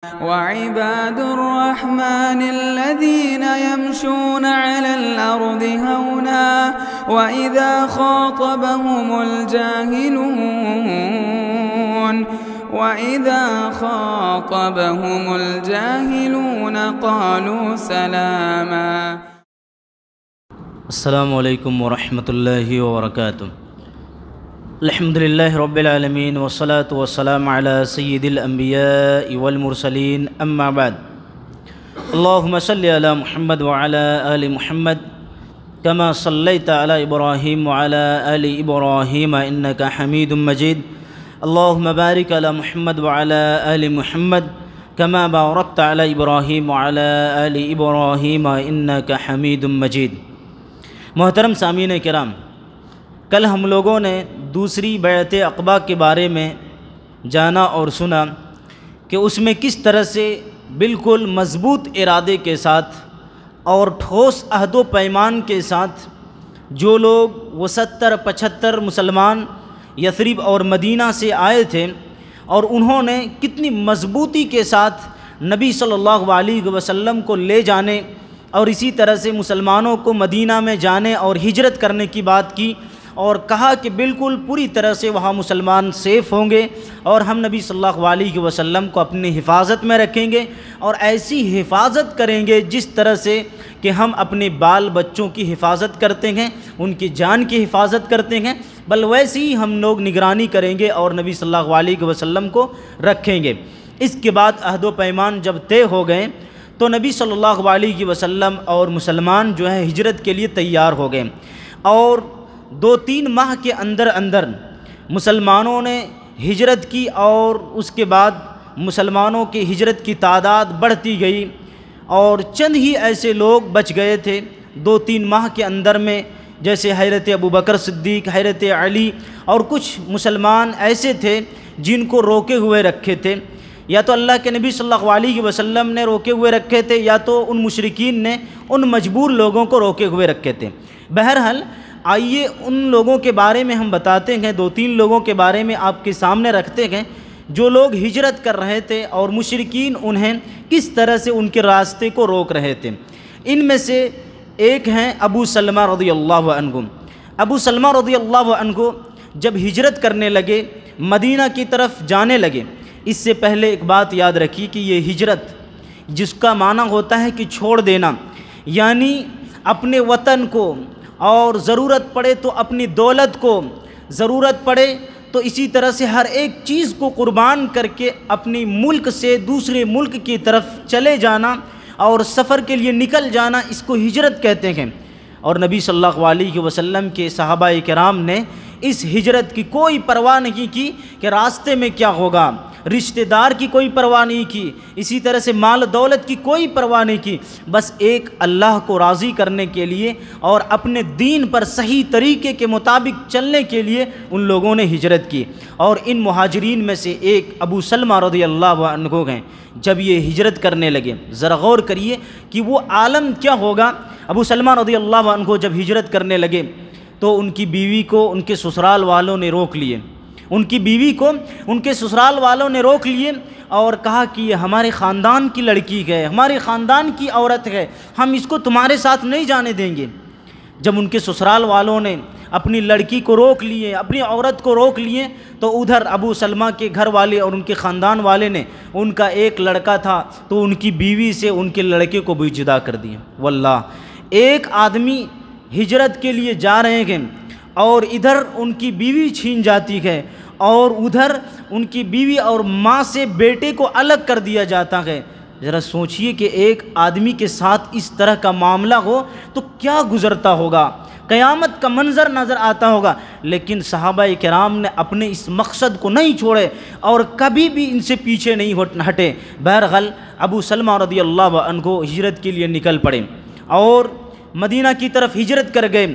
وعباد الرحمن الذين يمشون على الأرض هونا وإذا خاطبهم الجاهلون قالوا سلاما. السلام علیکم ورحمۃ اللہ وبرکاتہ. الحمد للہ رب العالمین والصلاة والسلام علی سید الانبیاء والمرسلین اما بعد. اللہم صلی علی محمد وعلی آل محمد کما صلیت علی ابراہیم وعلی آل ابراہیم انک حمید مجید. اللہم بارک علی محمد وعلی آل محمد کما بارکت علی ابراہیم وعلی آل ابراہیم انک حمید مجید. محترم سامعین کرام، کل ہم لوگوں نے دوسری بیعت عقبہ کے بارے میں جانا اور سنا کہ اس میں کس طرح سے بالکل مضبوط ارادے کے ساتھ اور ٹھوس عہد و پیمان کے ساتھ جو لوگ وہ 70-75 مسلمان یثرب اور مدینہ سے آئے تھے، اور انہوں نے کتنی مضبوطی کے ساتھ نبی صلی اللہ علیہ وسلم کو لے جانے اور اسی طرح سے مسلمانوں کو مدینہ میں جانے اور ہجرت کرنے کی بات کی، اور کہا کہ بالکل پوری طرح سے وہاں مسلمان سیف ہوں گے اور ہم نبی صلی اللہ علیہ وسلم کو اپنی حفاظت میں رکھیں گے اور ایسی حفاظت کریں گے جس طرح سے کہ ہم اپنے بال بچوں کی حفاظت کرتے ہیں، ان کی جان کی حفاظت کرتے ہیں، بل ویسی ہی ہم لوگ نگرانی کریں گے اور نبی صلی اللہ علیہ وسلم کو رکھیں گے. اس کے بعد عہد و پیمان جب طے ہو گئے تو نبی صلی اللہ علیہ وسلم اور مسلمان جو ہے ہجرت کے لیے تیار ہو گئے، اور 2-3 ماہ کے اندر مسلمانوں نے ہجرت کی، اور اس کے بعد مسلمانوں کی ہجرت کی تعداد بڑھتی گئی اور چند ہی ایسے لوگ بچ گئے تھے 2-3 ماہ کے اندر میں، جیسے حضرت ابوبکر صدیق، حضرت علی، اور کچھ مسلمان ایسے تھے جن کو روکے ہوئے رکھے تھے، یا تو اللہ کے نبی صلی اللہ علیہ وسلم نے روکے ہوئے رکھے تھے یا تو ان مشرکین نے ان مجبور لوگوں کو روکے ہوئے رکھے تھے. بہرحال آئیے ان لوگوں کے بارے میں ہم بتاتے ہیں، 2-3 لوگوں کے بارے میں آپ کے سامنے رکھتے ہیں جو لوگ ہجرت کر رہے تھے اور مشرکین انہیں کس طرح سے ان کے راستے کو روک رہے تھے. ان میں سے ایک ہیں ابو سلمہ رضی اللہ عنہ. ابو سلمہ رضی اللہ عنہ جب ہجرت کرنے لگے، مدینہ کی طرف جانے لگے، اس سے پہلے ایک بات یاد رکھی کہ یہ ہجرت جس کا معنی ہوتا ہے کہ چھوڑ دینا، یعنی اپنے وطن کو، اور ضرورت پڑے تو اپنی دولت کو، ضرورت پڑے تو اسی طرح سے ہر ایک چیز کو قربان کر کے اپنی ملک سے دوسرے ملک کی طرف چلے جانا اور سفر کے لیے نکل جانا، اس کو ہجرت کہتے ہیں. اور نبی صلی اللہ علیہ وسلم کے صحابہ کرام نے اس ہجرت کی کوئی پرواہ نہیں کی کہ راستے میں کیا ہوگا، رشتہ دار کی کوئی پرواہ نہیں کی، اسی طرح سے مال دولت کی کوئی پرواہ نہیں کی، بس ایک اللہ کو راضی کرنے کے لیے اور اپنے دین پر صحیح طریقے کے مطابق چلنے کے لیے ان لوگوں نے ہجرت کی. اور ان مہاجرین میں سے ایک ابو سلمہ رضی اللہ عنہ ہیں. جب یہ ہجرت کرنے لگے، ذرا غور کریے کہ وہ عالم کیا ہوگا. ابو سلمہ رضی اللہ عنہ جب ہجرت کرنے لگے تو ان کی بیوی کو ان کے سسرال والوں نے روک لیے، ان کی بیوی کو ان کے سسرال والوں نے روک لیے اور کہا کہ یہ ہمارے خاندان کی لڑکی ہے، ہمارے خاندان کی عورت ہے، ہم اس کو تمہارے ساتھ نہیں جانے دیں گے. جب ان کے سسرال والوں نے اپنی لڑکی کو روک لیے، اپنی عورت کو روک لیے، تو ادھر ابو سلمہ کے گھر والے اور ان کے خاندان والے نے، ان کا ایک لڑکا تھا تو ان کی بیوی سے ان کے لڑکے کو بھی جدا کر دیا. واللہ ایک آدمی ہجرت کے لیے جا رہے ہیں اور ادھر ان کی بیوی چھین جاتی ہے، اور ادھر ان کی بیوی اور ماں سے بیٹے کو الگ کر دیا جاتا ہے. ذرا سوچئے کہ ایک آدمی کے ساتھ اس طرح کا معاملہ ہو تو کیا گزرتا ہوگا، قیامت کا منظر نظر آتا ہوگا. لیکن صحابہ کرام نے اپنے اس مقصد کو نہیں چھوڑے اور کبھی بھی ان سے پیچھے نہیں ہٹے. بہرحال ابو سلمہ رضی اللہ عنہ ہجرت کے لیے نکل پڑے اور مدینہ کی طرف ہجرت کر گئے.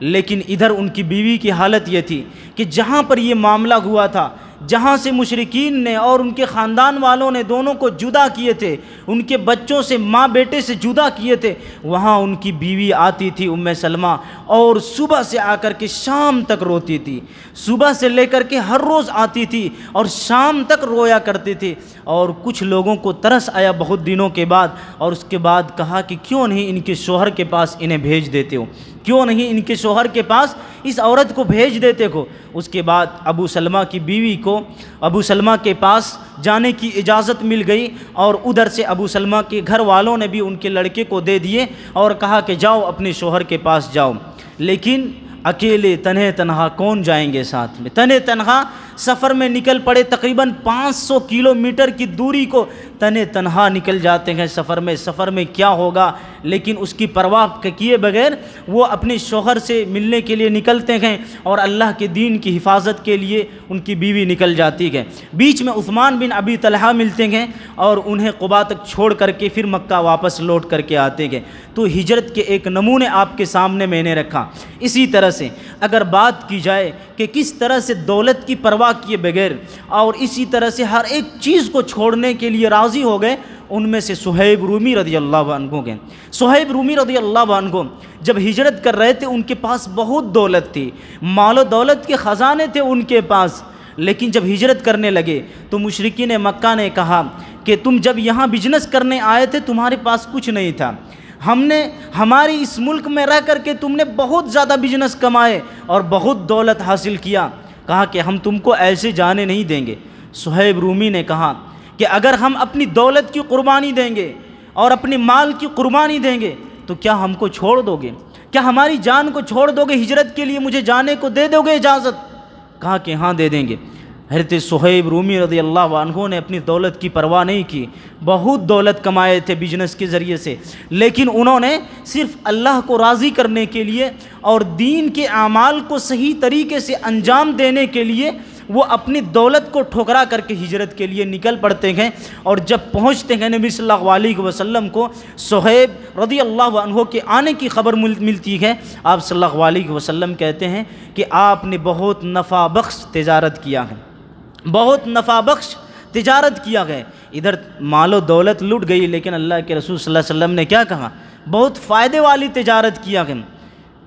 لیکن ادھر ان کی بیوی کی حالت یہ تھی کہ جہاں پر یہ معاملہ ہوا تھا، جہاں سے مشرکین نے اور ان کے خاندان والوں نے دونوں کو جدا کیے تھے، ان کے بچوں سے، ماں بیٹے سے جدا کیے تھے، وہاں ان کی بیوی آتی تھی ام سلمہ، اور صبح سے آ کر کے شام تک روتی تھی، صبح سے لے کر کے ہر روز آتی تھی اور شام تک رویا کرتی تھی۔ اور کچھ لوگوں کو ترس آیا بہت دنوں کے بعد، اور اس کے بعد کہا کہ کیوں نہیں ان کے شوہر کے پاس انہیں بھیج دیتے ہو، کیوں نہیں ان کے شوہر کے پاس اس عورت کو بھیج دیتے ہو۔ اس کے بعد ابو سلمہ کی بیوی کو ابو سلمہ کے پاس جانے کی اجازت مل گئی، اور ادھر سے ابو سلمہ کے گھر والوں نے بھی ان کے لڑکے کو دے دیے اور کہا کہ جاؤ اپنے شوہر کے پاس جاؤ۔ لیکن اکیلے تنہے تنہا کون جائیں گے ساتھ میں؟ تنہے تنہا سفر میں نکل پڑے، تقریباً 500 کلومیٹر کی دوری کو تنہے تنہا نکل جاتے ہیں سفر میں کیا ہوگا، لیکن اس کی پرواہ کیے بغیر وہ اپنے شوہر سے ملنے کے لیے نکلتے ہیں اور اللہ کے دین کی حفاظت کے لیے ان کی بیوی نکل جاتی ہے۔ بیچ میں عثمان بن ابی طلحہ ملتے ہیں اور انہیں قباء تک چھوڑ کر کے پھر مکہ واپس لوٹ کر کے آتے ہیں۔ تو ہجرت کے ایک نمونے آپ کے سامنے میں نے رکھا۔ اسی طرح سے اگر بات کی جائے کہ کس طرح سے دولت کی پرواہ کیے بغیر اور اسی طرح سے ہر ایک چیز کو چھوڑنے کے لیے راضی ہو گئے، ان میں سے صہیب رومی رضی اللہ عنہ گئے۔ صہیب رومی رضی اللہ عنہ جب ہجرت کر رہے تھے ان کے پاس بہت دولت تھی، مال و دولت کے خزانے تھے ان کے پاس، لیکن جب ہجرت کرنے لگے تو مشرکین مکہ نے کہا کہ تم جب یہاں بزنس کرنے آئے تھے تمہارے پاس کچھ نہیں تھا، ہماری اس ملک میں رہ کر کے تم نے بہت زیادہ بزنس کمائے اور بہت دولت حاصل کیا، کہا کہ ہم تم کو ایسے جانے نہیں دیں گے۔ صہیب رومی نے کہا کہ اگر ہم اپنی دولت کی قربانی دیں گے اور اپنے مال کی قربانی دیں گے تو کیا ہم کو چھوڑ دو گے؟ کیا ہماری جان کو چھوڑ دو گے؟ ہجرت کے لیے مجھے جانے کو دے دو گے اجازت؟ کہا کہ ہاں دے دیں گے۔ حضرت صہیب رومی رضی اللہ عنہ نے اپنی دولت کی پرواہ نہیں کی، بہت دولت کمائے تھے بزنس کے ذریعے سے، لیکن انہوں نے صرف اللہ کو راضی کرنے کے لیے اور دین کے اعمال کو صحیح طریقے سے انجام دینے کے لیے وہ اپنی دولت کو ٹھکرا کر کے ہجرت کے لیے نکل پڑتے ہیں۔ اور جب پہنچتے ہیں نبی صلی اللہ علیہ وسلم کو صہیب رضی اللہ عنہ کے آنے کی خبر ملتی ہے، آپ صلی اللہ علیہ وسلم کہتے ہیں کہ آپ نے بہت نفع بخش تجارت کیا ہے، بہت نفع بخش تجارت کیا ہے۔ ادھر مال و دولت لٹ گئی، لیکن اللہ کے رسول صلی اللہ علیہ وسلم نے کیا کہا؟ بہت فائدے والی تجارت کیا ہے۔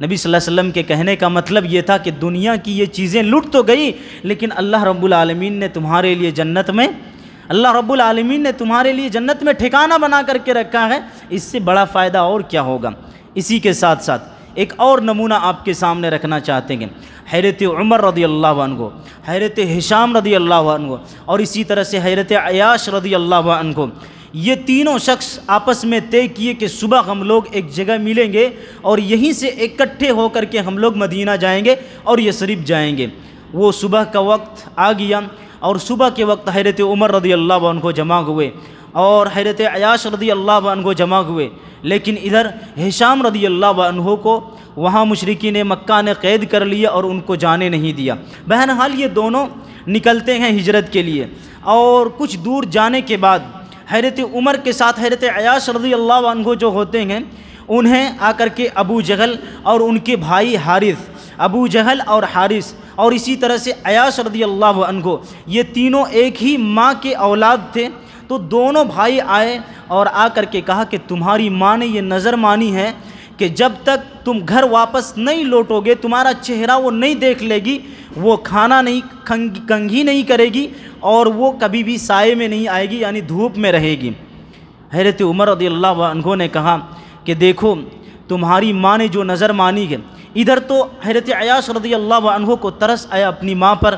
نبی صلی اللہ علیہ وسلم کے کہنے کا مطلب یہ تھا کہ دنیا کی یہ چیزیں لٹ تو گئی، لیکن اللہ رب العالمین نے تمہارے لیے جنت میں ٹھکانہ بنا کر کے رکھا ہے، اس سے بڑا فائدہ اور کیا ہوگا۔ اسی کے ساتھ ساتھ ایک اور نمونہ آپ کے سامنے رکھنا چاہتے ہیں، حضرت عمر رضی اللہ عنہ، حضرت ہشام رضی اللہ عنہ اور اسی طرح سے حضرت عیاش رضی اللہ عنہ، یہ تینوں شخص آپس میں طے کیے کہ صبح ہم لوگ ایک جگہ ملیں گے اور یہیں سے اکٹھے ہو کر کے ہم لوگ مدینہ جائیں گے اور یثرب جائیں گے۔ وہ صبح کا وقت آ گیا اور صبح کے وقت حضرت عمر رضی اللہ عنہ جمع ہوئے اور حضرت عیاش رضی اللہ عنہ جمع ہوئے، لیکن ادھر ہشام رضی اللہ عنہ کو وہاں مشرکین مکہ نے قید کر لیا اور ان کو جانے نہیں دیا۔ بہرحال یہ دونوں نکلتے ہیں ہجرت کے لیے، اور کچھ دور جانے کے بعد حضرت عمر کے ساتھ حضرت عیاش رضی اللہ عنہ جو ہوتے ہیں، انہیں آ کر کے ابو جہل اور ان کے بھائی حارث، ابو جہل اور حارث اور اسی طرح سے عیاش رضی اللہ عنہ، یہ تینوں ایک ہی ماں کے اولاد تھے۔ تو دونوں بھائی آئے اور آ کر کے کہا کہ تمہاری ماں نے یہ نظر مانی ہے کہ جب تک تم گھر واپس نہیں لوٹو گے، تمہارا چہرہ وہ نہیں دیکھ لے گی، وہ کھانا نہیں کنگھی نہیں کرے گی اور وہ کبھی بھی سائے میں نہیں آئے گی، یعنی دھوپ میں رہے گی۔ حضرت عمر رضی اللہ عنہ نے کہا کہ دیکھو تمہاری ماں نے جو نظر مانی ہے۔ ادھر تو حضرت عیاش رضی اللہ عنہ کو ترس آیا اپنی ماں پر،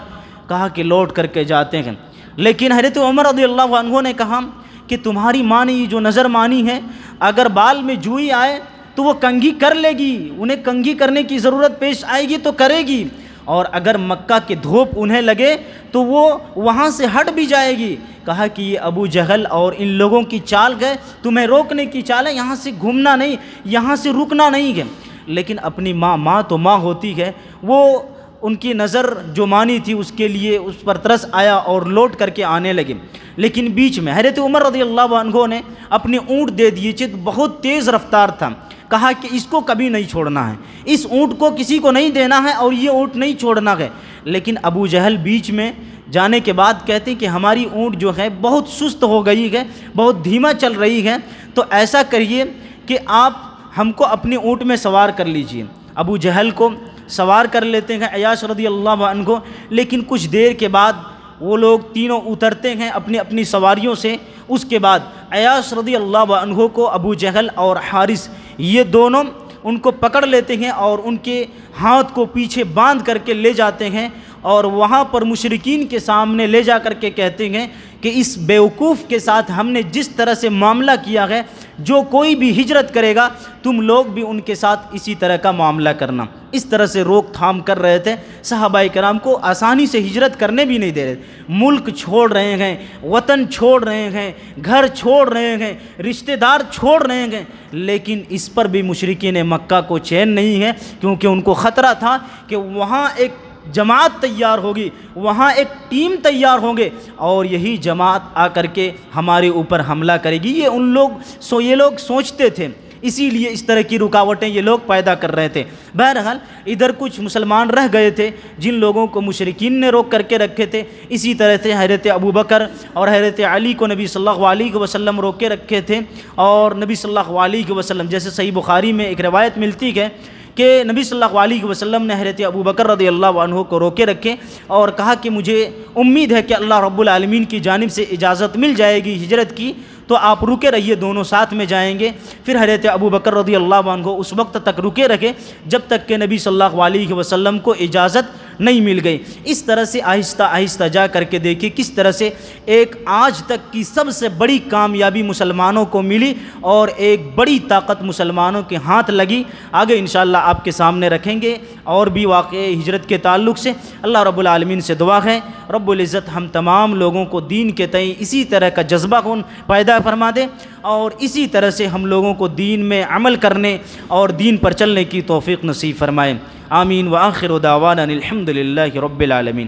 کہا کہ لوٹ کر کے جاتے ہیں، لیکن حضرت عمر رضی اللہ عنہ نے کہا کہ تمہاری ماں نے یہ جو نظر مانی ہے، اگر بال میں جوئی آئے تو وہ کنگھی کر لے گی، انہیں کنگھی کرنے کی ضرورت پیش آئے گی تو کرے گی، اور اگر مکہ کے دھوپ انہیں لگے تو وہ وہاں سے ہٹ بھی جائے گی۔ کہا کہ یہ ابو جہل اور ان لوگوں کی چال ہے، تمہیں روکنے کی چال ہے، یہاں سے گھومنا نہیں، یہاں سے رکنا نہیں ہے۔ لیکن اپنی ماں تو ماں ہوتی ہے، وہ ان کی نظر جو مانی تھی اس کے لیے اس پر ترس آیا اور لوٹ کر کے آنے لگے۔ لیکن بیچ میں حضرت عمر رضی اللہ عنہ نے اپنے اونٹ دے دیے، چت بہت تیز رفتار تھا، کہا کہ اس کو کبھی نہیں چھوڑنا ہے، اس اونٹ کو کسی کو نہیں دینا ہے اور یہ اونٹ نہیں چھوڑنا ہے۔ لیکن ابو جہل بیچ میں جانے کے بعد کہتے ہیں کہ ہماری اونٹ جو ہے بہت سست ہو گئی ہے، بہت دھیما چل رہی ہے، تو ایسا کریے کہ آپ ہم کو اپنے اونٹ میں سوار کر لیجئے۔ ابو جہل کو سوار کر لیتے ہیں عیاش رضی اللہ عنہ کو، لیکن کچھ دیر کے بعد وہ لوگ تینوں اترتے ہیں اپنی اپنی سواریوں سے۔ اس کے بعد عیاش رضی اللہ عنہ کو ابو جہل اور حارث یہ دونوں ان کو پکڑ لیتے ہیں اور ان کے ہاتھ کو پیچھے باندھ کر کے لے جاتے ہیں، اور وہاں پر مشرکین کے سامنے لے جا کر کے کہتے ہیں کہ اس بیوقوف کے ساتھ ہم نے جس طرح سے معاملہ کیا ہے، جو کوئی بھی ہجرت کرے گا تم لوگ بھی ان کے ساتھ اسی طرح کا معاملہ کرنا۔ اس طرح سے روک تھام کر رہے تھے، صحابہ کرام کو آسانی سے ہجرت کرنے بھی نہیں دے رہے، ملک چھوڑ رہے ہیں، وطن چھوڑ رہے ہیں، گھر چھوڑ رہے ہیں، رشتہ دار چھوڑ رہے ہیں، لیکن اس پر بھی مشرکین مکہ کو چین نہیں ہے، کیونکہ ان کو خطرہ تھا کہ وہاں ایک جماعت تیار ہوگی، وہاں ایک ٹیم تیار ہوں گے، اور یہی جماعت آ کر کے ہمارے اوپر حملہ کرے گی۔ یہ لوگ سوچتے تھے، اسی لیے اس طرح کی رکاوٹیں یہ لوگ پیدا کر رہے تھے۔ بہرحال ادھر کچھ مسلمان رہ گئے تھے جن لوگوں کو مشرکین نے روک کر کے رکھے تھے، اسی طرح سے حضرت ابوبکر اور حضرت علی کو نبی صلی اللہ علیہ وسلم روک کے رکھے تھے، اور نبی صلی اللہ علیہ وسلم جیسے صحیح بخاری میں ایک روایت ملتی ہے کہ نبی صلی اللہ علیہ وسلم نے حضرت ابوبکر رضی اللہ عنہ کو روکے رکھے اور کہا کہ مجھے امید ہے کہ اللہ رب العالمین کی جانب سے اجازت مل جائے گی ہجرت کی، تو آپ رکے رہیے، دونوں ساتھ میں جائیں گے۔ پھر حضرت ابوبکر رضی اللہ عنہ اس وقت تک رکے رکھے جب تک کہ نبی صلی اللہ علیہ وسلم کو اجازت نہیں مل گئی۔ اس طرح سے آہستہ آہستہ جا کر کے دیکھیں کس طرح سے ایک آج تک کی سب سے بڑی کامیابی مسلمانوں کو ملی اور ایک بڑی طاقت مسلمانوں کے ہاتھ لگی۔ آگے انشاءاللہ آپ کے سامنے رکھیں گے اور بھی واقعے ہجرت کے تعلق سے۔ اللہ رب العالمین سے دعا ہے رب العزت ہم تمام لوگوں کو دین کے تئیں اسی طرح کا جذبہ پیدا فرما دے، اور اسی طرح سے ہم لوگوں کو دین میں عمل کرنے اور دین پر چلنے کی توفیق نصیب فرمائے۔ آمین وآخر دعوانا الحمد للہ رب العالمین۔